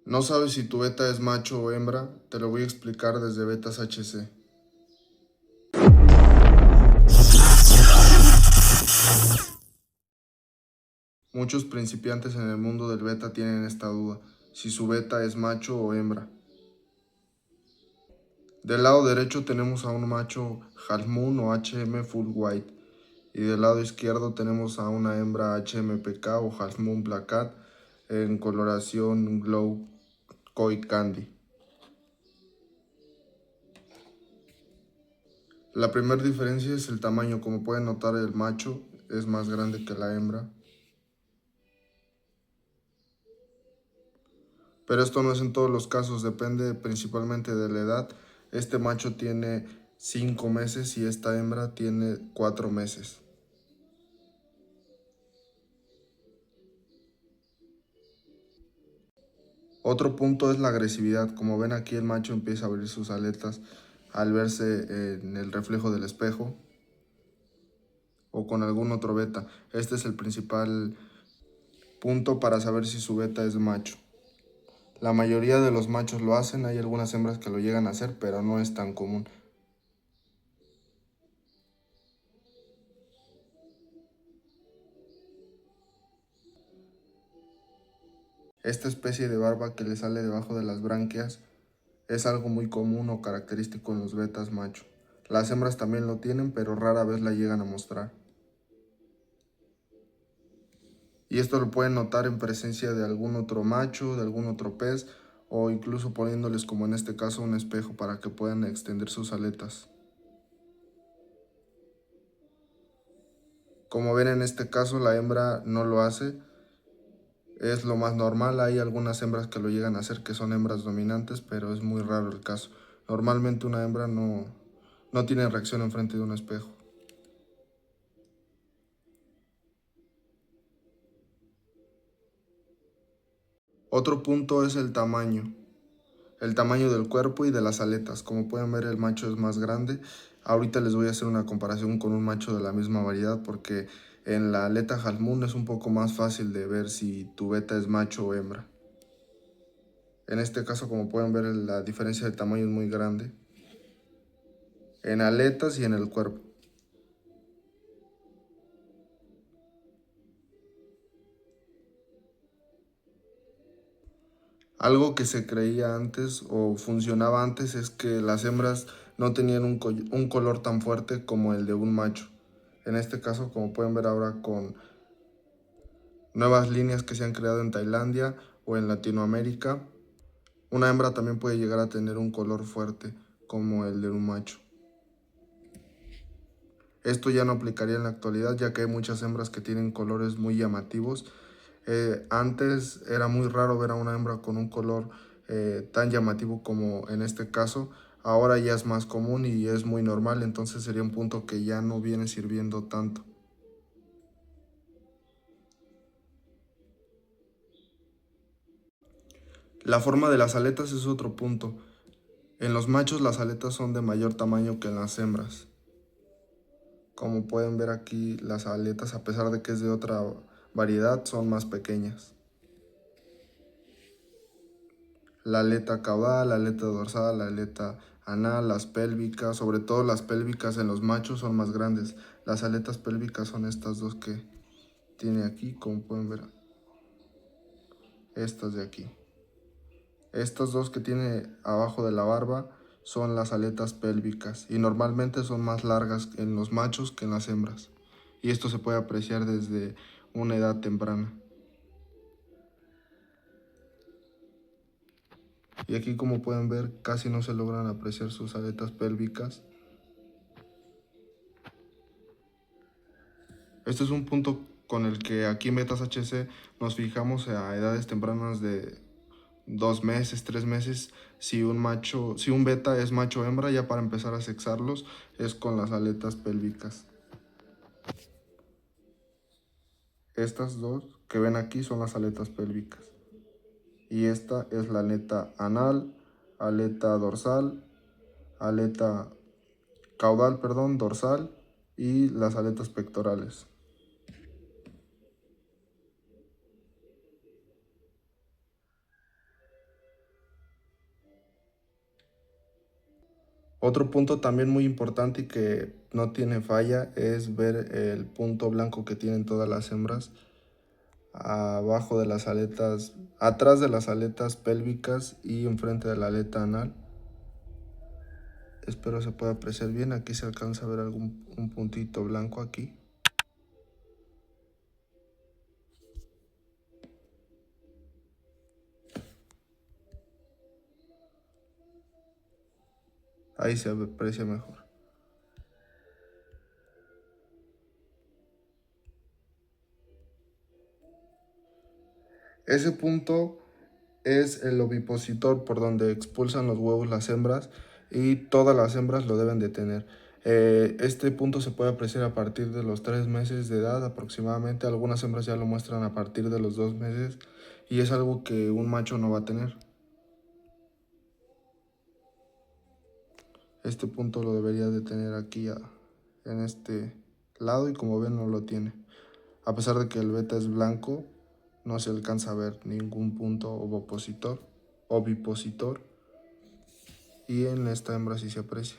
¿No sabes si tu beta es macho o hembra? Te lo voy a explicar desde Betas HC. Muchos principiantes en el mundo del beta tienen esta duda, si su beta es macho o hembra. Del lado derecho tenemos a un macho Half Moon o HM Full White, y del lado izquierdo tenemos a una hembra HMPK o Half Moon Black Cat en coloración Glow Koi Candy. La primera diferencia es el tamaño. Como pueden notar, el macho es más grande que la hembra. Pero esto no es en todos los casos, depende principalmente de la edad. Este macho tiene 5 meses y esta hembra tiene 4 meses. Otro punto es la agresividad. Como ven aquí, el macho empieza a abrir sus aletas al verse en el reflejo del espejo o con algún otro beta. Este es el principal punto para saber si su beta es macho. La mayoría de los machos lo hacen, hay algunas hembras que lo llegan a hacer, pero no es tan común. Esta especie de barba que le sale debajo de las branquias es algo muy común o característico en los betas macho. Las hembras también lo tienen, pero rara vez la llegan a mostrar. Y esto lo pueden notar en presencia de algún otro macho, de algún otro pez, o incluso poniéndoles, como en este caso, un espejo para que puedan extender sus aletas. Como ven, en este caso la hembra no lo hace. Es lo más normal. Hay algunas hembras que lo llegan a hacer, que son hembras dominantes, pero es muy raro el caso. Normalmente una hembra no tiene reacción enfrente de un espejo. Otro punto es el tamaño. El tamaño del cuerpo y de las aletas. Como pueden ver, el macho es más grande. Ahorita les voy a hacer una comparación con un macho de la misma variedad, porque en la aleta Half Moon es un poco más fácil de ver si tu beta es macho o hembra. En este caso, como pueden ver, la diferencia de tamaño es muy grande en aletas y en el cuerpo. Algo que se creía antes o funcionaba antes es que las hembras no tenían un color tan fuerte como el de un macho. En este caso, como pueden ver ahora con nuevas líneas que se han creado en Tailandia o en Latinoamérica, una hembra también puede llegar a tener un color fuerte como el de un macho. Esto ya no aplicaría en la actualidad, ya que hay muchas hembras que tienen colores muy llamativos. Antes era muy raro ver a una hembra con un color tan llamativo como en este caso. Ahora ya es más común y es muy normal, entonces sería un punto que ya no viene sirviendo tanto. La forma de las aletas es otro punto. En los machos las aletas son de mayor tamaño que en las hembras. Como pueden ver aquí, las aletas, a pesar de que es de otra variedad, son más pequeñas. La aleta caudal, la aleta dorsal, la aleta anal, las pélvicas, sobre todo las pélvicas en los machos son más grandes. Las aletas pélvicas son estas dos que tiene aquí, como pueden ver. Estas de aquí. Estas dos que tiene abajo de la barba son las aletas pélvicas y normalmente son más largas en los machos que en las hembras. Y esto se puede apreciar desde una edad temprana. Y aquí, como pueden ver, casi no se logran apreciar sus aletas pélvicas. Este es un punto con el que aquí en Betas HC nos fijamos a edades tempranas de 2 meses, 3 meses, si un beta es macho o hembra, ya para empezar a sexarlos es con las aletas pélvicas. Estas dos que ven aquí son las aletas pélvicas. Y esta es la aleta anal, aleta dorsal, aleta caudal, perdón, dorsal, y las aletas pectorales. Otro punto también muy importante y que no tiene falla es ver el punto blanco que tienen todas las hembras abajo de las aletas, atrás de las aletas pélvicas y enfrente de la aleta anal. Espero se pueda apreciar bien. Aquí se alcanza a ver un puntito blanco aquí. Ahí se aprecia mejor. Ese punto es el ovipositor por donde expulsan los huevos las hembras y todas las hembras lo deben de tener. Este punto se puede apreciar a partir de los 3 meses de edad aproximadamente. Algunas hembras ya lo muestran a partir de los 2 meses y es algo que un macho no va a tener. Este punto lo debería de tener aquí en este lado y como ven no lo tiene. A pesar de que el beta es blanco, no se alcanza a ver ningún punto ovipositor y en esta hembra sí se aprecia.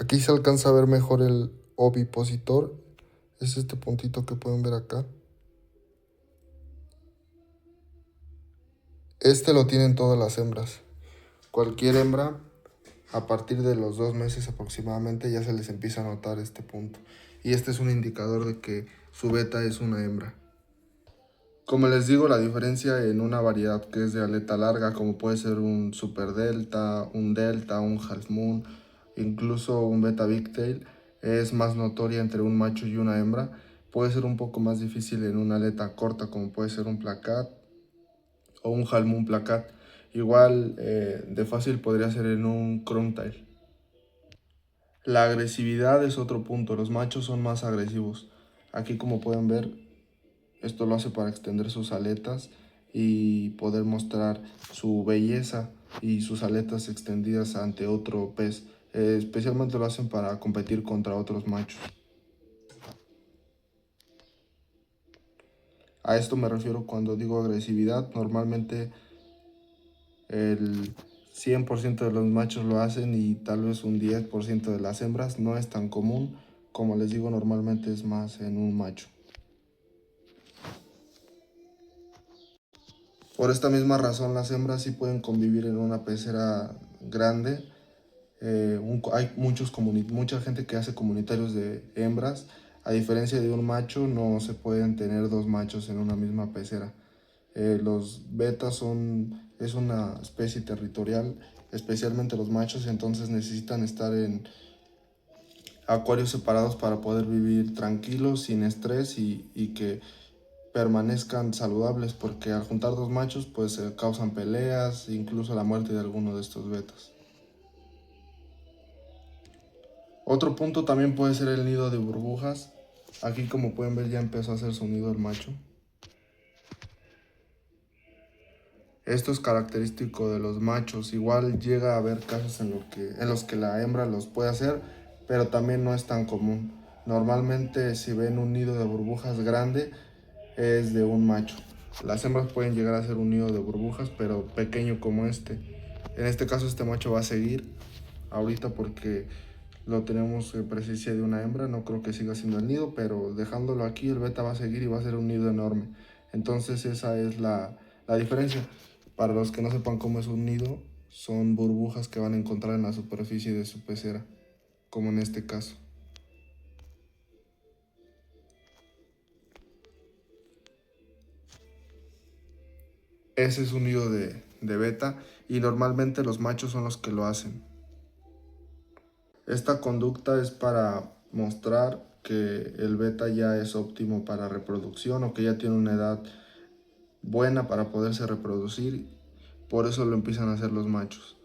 Aquí se alcanza a ver mejor el ovipositor, es este puntito que pueden ver acá. Este lo tienen todas las hembras. Cualquier hembra, a partir de los 2 meses aproximadamente, ya se les empieza a notar este punto. Y este es un indicador de que su beta es una hembra. Como les digo, la diferencia en una variedad que es de aleta larga, como puede ser un super delta, un half moon, incluso un beta bigtail, es más notoria entre un macho y una hembra. Puede ser un poco más difícil en una aleta corta, como puede ser un placat o un half moon placat. Igual de fácil podría ser en un chromtail. La agresividad es otro punto, los machos son más agresivos. Aquí como pueden ver, esto lo hace para extender sus aletas y poder mostrar su belleza y sus aletas extendidas ante otro pez. Especialmente lo hacen para competir contra otros machos. A esto me refiero cuando digo agresividad. Normalmente el 100% de los machos lo hacen y tal vez un 10% de las hembras. No es tan común. Como les digo, normalmente es más en un macho. Por esta misma razón, las hembras sí pueden convivir en una pecera grande. Hay mucha gente que hace comunitarios de hembras. A diferencia de un macho, no se pueden tener dos machos en una misma pecera. Los betas es una especie territorial, especialmente los machos, entonces necesitan estar en acuarios separados para poder vivir tranquilos, sin estrés y que permanezcan saludables, porque al juntar dos machos pues causan peleas, incluso la muerte de alguno de estos betas. Otro punto también puede ser el nido de burbujas. Aquí como pueden ver ya empezó a hacer su nido el macho. Esto es característico de los machos. Igual llega a haber casos en los que la hembra los puede hacer, pero también no es tan común. Normalmente si ven un nido de burbujas grande es de un macho. Las hembras pueden llegar a hacer un nido de burbujas, pero pequeño como este. En este caso este macho va a seguir ahorita porque lo tenemos en presencia de una hembra. No creo que siga siendo el nido, pero dejándolo aquí el beta va a seguir y va a ser un nido enorme. Entonces esa es la diferencia. Para los que no sepan cómo es un nido, son burbujas que van a encontrar en la superficie de su pecera, como en este caso. Ese es un nido de beta y normalmente los machos son los que lo hacen. Esta conducta es para mostrar que el beta ya es óptimo para reproducción o que ya tiene una edad buena para poderse reproducir. Por eso lo empiezan a hacer los machos.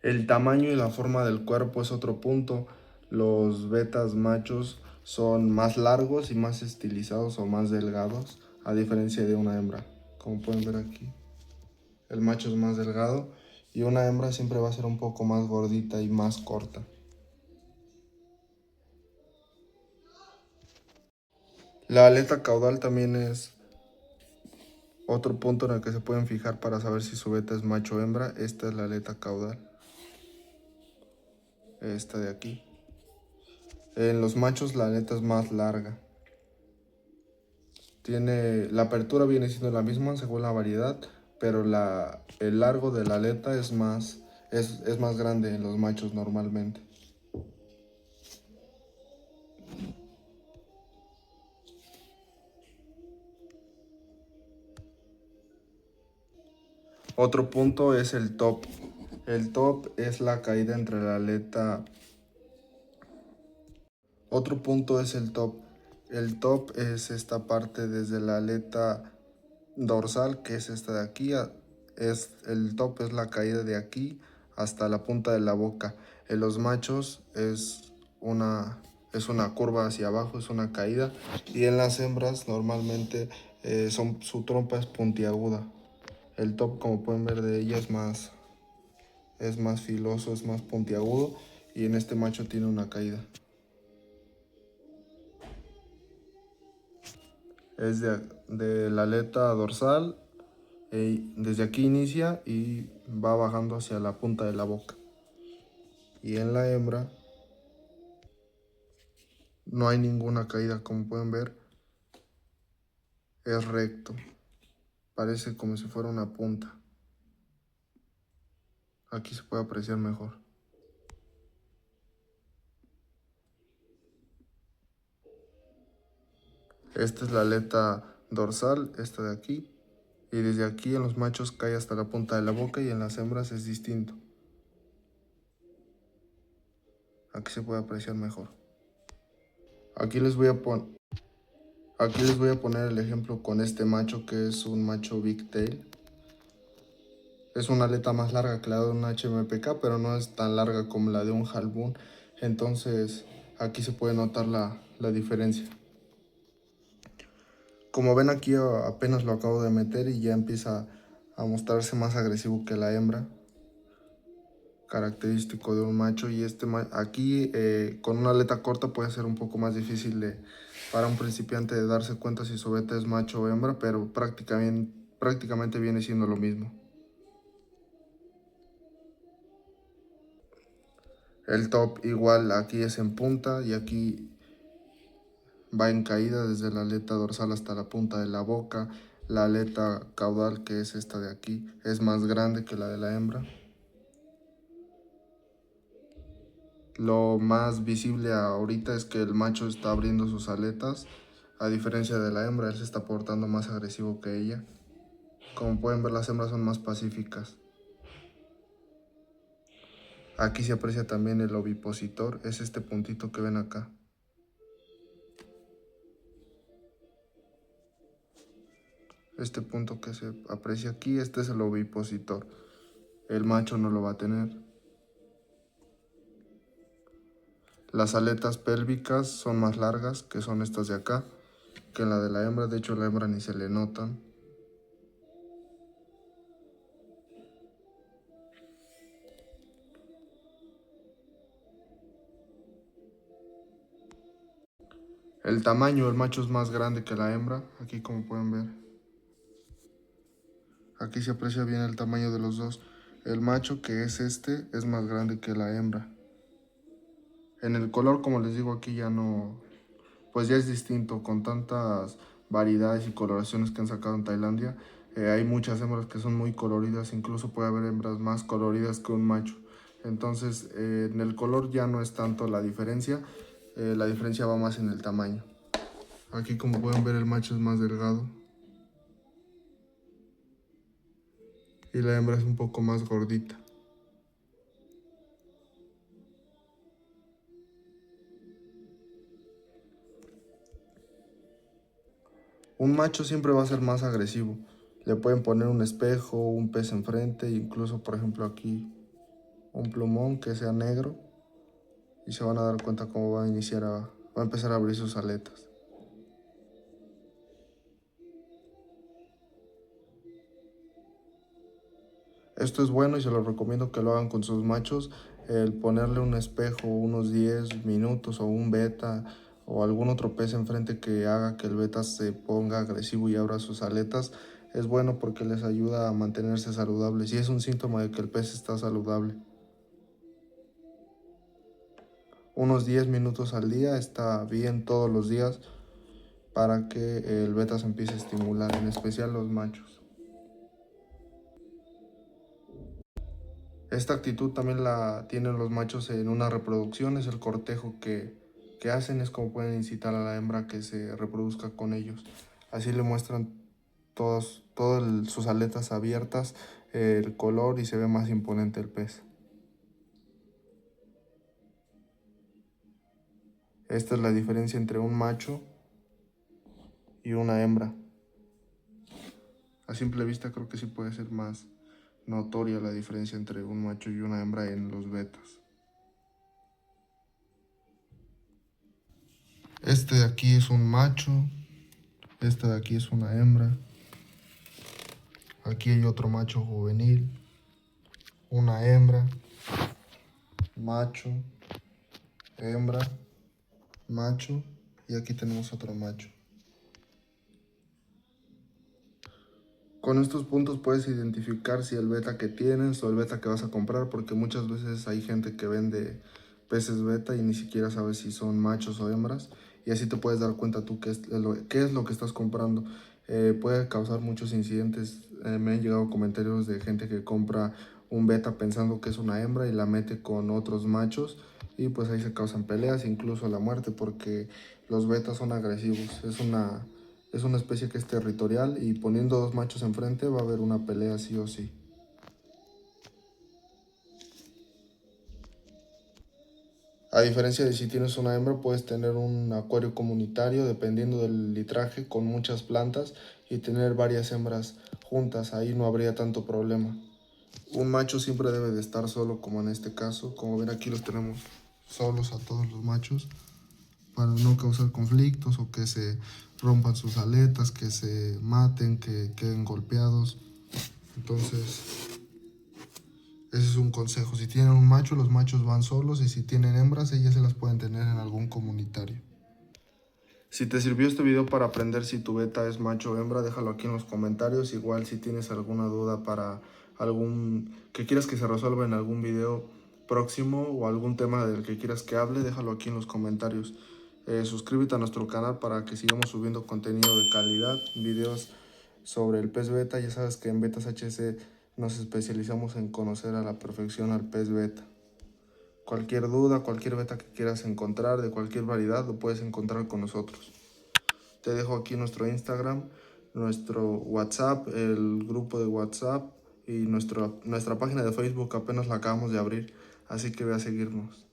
El tamaño y la forma del cuerpo es otro punto. Los betas machos son más largos y más estilizados o más delgados, a diferencia de una hembra. como pueden ver aquí. El macho es más delgado y una hembra siempre va a ser un poco más gordita y más corta. La aleta caudal también es otro punto en el que se pueden fijar para saber si su beta es macho o hembra. Esta es la aleta caudal. Esta de aquí. En los machos la aleta es más larga. La apertura viene siendo la misma según la variedad, pero el largo de la aleta es más grande en los machos normalmente. Otro punto es el top. El top es la caída entre la aleta. Otro punto es el top. El top es esta parte desde la aleta dorsal, que es esta de aquí. El top es la caída de aquí hasta la punta de la boca. En los machos es una curva hacia abajo, es una caída. Y en las hembras normalmente su trompa es puntiaguda. El top, como pueden ver de ella, es más filoso, es más puntiagudo. Y en este macho tiene una caída. Es de la aleta dorsal, desde aquí inicia y va bajando hacia la punta de la boca. Y en la hembra no hay ninguna caída, como pueden ver, es recto, parece como si fuera una punta. Aquí se puede apreciar mejor. Esta es la aleta dorsal, esta de aquí, y desde aquí en los machos cae hasta la punta de la boca y en las hembras es distinto. Aquí se puede apreciar mejor. Aquí les voy a poner el ejemplo con este macho, que es un macho Big Tail. Es una aleta más larga que la de un HMPK, pero no es tan larga como la de un Halbund. Entonces aquí se puede notar la diferencia. Como ven aquí apenas lo acabo de meter y ya empieza a mostrarse más agresivo que la hembra. Característico de un macho, y aquí con una aleta corta puede ser un poco más difícil para un principiante de darse cuenta si su beta es macho o hembra, pero prácticamente viene siendo lo mismo. El top igual aquí es en punta y aquí va en caída desde la aleta dorsal hasta la punta de la boca. La aleta caudal, que es esta de aquí, es más grande que la de la hembra. Lo más visible ahorita es que el macho está abriendo sus aletas, a diferencia de la hembra. Él se está portando más agresivo que ella. Como pueden ver, las hembras son más pacíficas. Aquí se aprecia también el ovipositor, es este puntito que ven acá. Este punto que se aprecia aquí, este es el ovipositor. El macho no lo va a tener. Las aletas pélvicas son más largas, que son estas de acá, que la de la hembra. De hecho, la hembra ni se le notan. El tamaño, el macho es más grande que la hembra, aquí como pueden ver. Aquí se aprecia bien el tamaño de los dos. El macho, que es este, es más grande que la hembra. En el color, como les digo, aquí ya no, pues ya es distinto. Con tantas variedades y coloraciones que han sacado en Tailandia, hay muchas hembras que son muy coloridas, incluso puede haber hembras más coloridas que un macho. Entonces, en el color ya no es tanto la diferencia va más en el tamaño. Aquí, como pueden ver, el macho es más delgado y la hembra es un poco más gordita. Un macho siempre va a ser más agresivo. Le pueden poner un espejo, un pez enfrente, incluso por ejemplo aquí un plumón que sea negro, y se van a dar cuenta cómo va a empezar a abrir sus aletas. Esto es bueno y se lo recomiendo que lo hagan con sus machos. El ponerle un espejo unos 10 minutos o un beta o algún otro pez enfrente que haga que el beta se ponga agresivo y abra sus aletas es bueno porque les ayuda a mantenerse saludables y es un síntoma de que el pez está saludable. Unos 10 minutos al día está bien todos los días para que el beta se empiece a estimular, en especial los machos. Esta actitud también la tienen los machos en una reproducción, es el cortejo que hacen, es como pueden incitar a la hembra que se reproduzca con ellos. Así le muestran todas sus aletas abiertas, el color y se ve más imponente el pez. Esta es la diferencia entre un macho y una hembra. A simple vista creo que sí puede ser más notoria la diferencia entre un macho y una hembra en los betas. Este de aquí es un macho, esta de aquí es una hembra. Aquí hay otro macho juvenil, una hembra, macho, hembra, macho y aquí tenemos otro macho. Con estos puntos puedes identificar si el beta que tienes o el beta que vas a comprar, porque muchas veces hay gente que vende peces beta y ni siquiera sabes si son machos o hembras, y así te puedes dar cuenta tú qué es lo que estás comprando. Puede causar muchos incidentes. Me han llegado comentarios de gente que compra un beta pensando que es una hembra y la mete con otros machos y pues ahí se causan peleas, incluso la muerte, porque los betas son agresivos. Es una especie que es territorial y poniendo dos machos enfrente va a haber una pelea sí o sí. A diferencia de si tienes una hembra, puedes tener un acuario comunitario dependiendo del litraje con muchas plantas y tener varias hembras juntas, ahí no habría tanto problema. Un macho siempre debe de estar solo, como en este caso. Como ven, aquí los tenemos solos a todos los machos para no causar conflictos o que se rompan sus aletas, que se maten, que queden golpeados. Entonces, ese es un consejo. Si tienen un macho, los machos van solos, y si tienen hembras, ellas se las pueden tener en algún comunitario. Si te sirvió este video para aprender si tu beta es macho o hembra, déjalo aquí en los comentarios. Igual si tienes alguna duda para algún que quieras que se resuelva en algún video próximo o algún tema del que quieras que hable, déjalo aquí en los comentarios. Suscríbete a nuestro canal para que sigamos subiendo contenido de calidad, videos sobre el pez beta. Ya sabes que en Betas HC nos especializamos en conocer a la perfección al pez beta. Cualquier duda, cualquier beta que quieras encontrar de cualquier variedad, lo puedes encontrar con nosotros. Te dejo aquí nuestro Instagram, nuestro WhatsApp, el grupo de WhatsApp y nuestra página de Facebook apenas la acabamos de abrir, así que ve a seguirnos.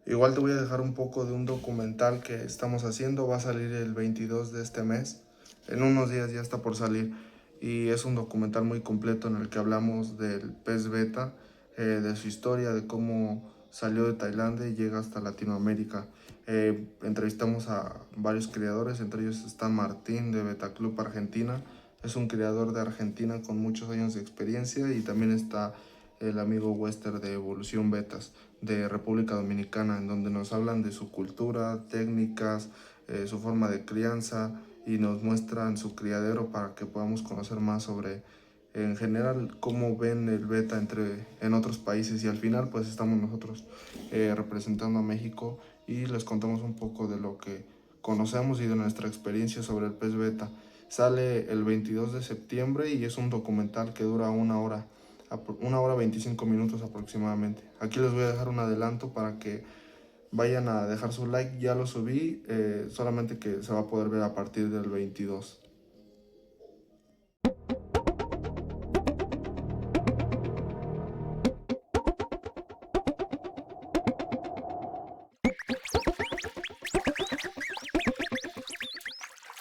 Igual te voy a dejar un poco de un documental que estamos haciendo, va a salir el 22 de este mes, en unos días ya está por salir, y es un documental muy completo en el que hablamos del pez beta, de su historia, de cómo salió de Tailandia y llega hasta Latinoamérica. Entrevistamos a varios criadores, entre ellos está Martín de Beta Club Argentina, es un criador de Argentina con muchos años de experiencia, y también está el amigo Wester de Evolución Betas de República Dominicana, en donde nos hablan de su cultura, técnicas, su forma de crianza, y nos muestran su criadero para que podamos conocer más sobre, en general, cómo ven el beta en otros países, y al final pues estamos nosotros representando a México y les contamos un poco de lo que conocemos y de nuestra experiencia sobre el pez beta. Sale el 22 de septiembre y es un documental que dura 1 hora 25 minutos aproximadamente. Aquí les voy a dejar un adelanto para que vayan a dejar su like. Ya lo subí, solamente que se va a poder ver a partir del 22.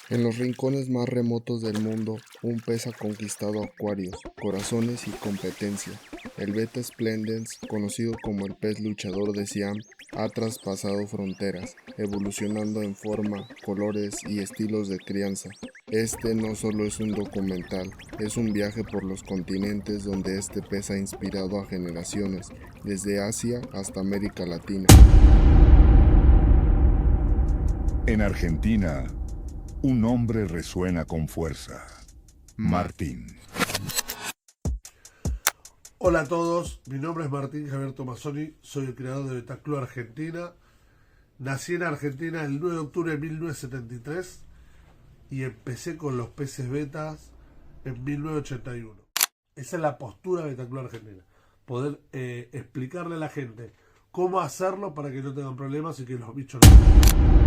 En los rincones más remotos del mundo, un pez ha conquistado acuarios, corazones y competencia. El Beta splendens, conocido como el pez luchador de Siam, ha traspasado fronteras, evolucionando en forma, colores y estilos de crianza. Este no solo es un documental, es un viaje por los continentes donde este pez ha inspirado a generaciones, desde Asia hasta América Latina. En Argentina, un nombre resuena con fuerza. Martín. Hola a todos, mi nombre es Martín Javier Tomasoni, soy el creador de Betaclub Argentina. Nací en Argentina el 9 de octubre de 1973 y empecé con los peces betas en 1981. Esa es la postura de Betaclub Argentina, poder explicarle a la gente cómo hacerlo para que no tengan problemas y que los bichos no...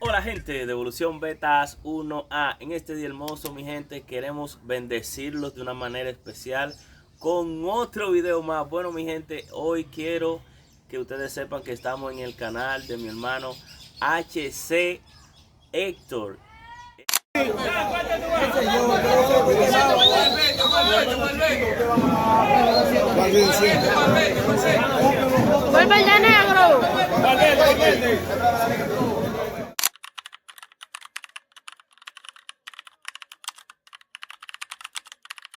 Hola gente de Evolución Betas 1A. En este día hermoso, mi gente, queremos bendecirlos de una manera especial con otro video más. Bueno, mi gente, hoy quiero que ustedes sepan que estamos en el canal de mi hermano HC Héctor. ¡Vuelve ya negro!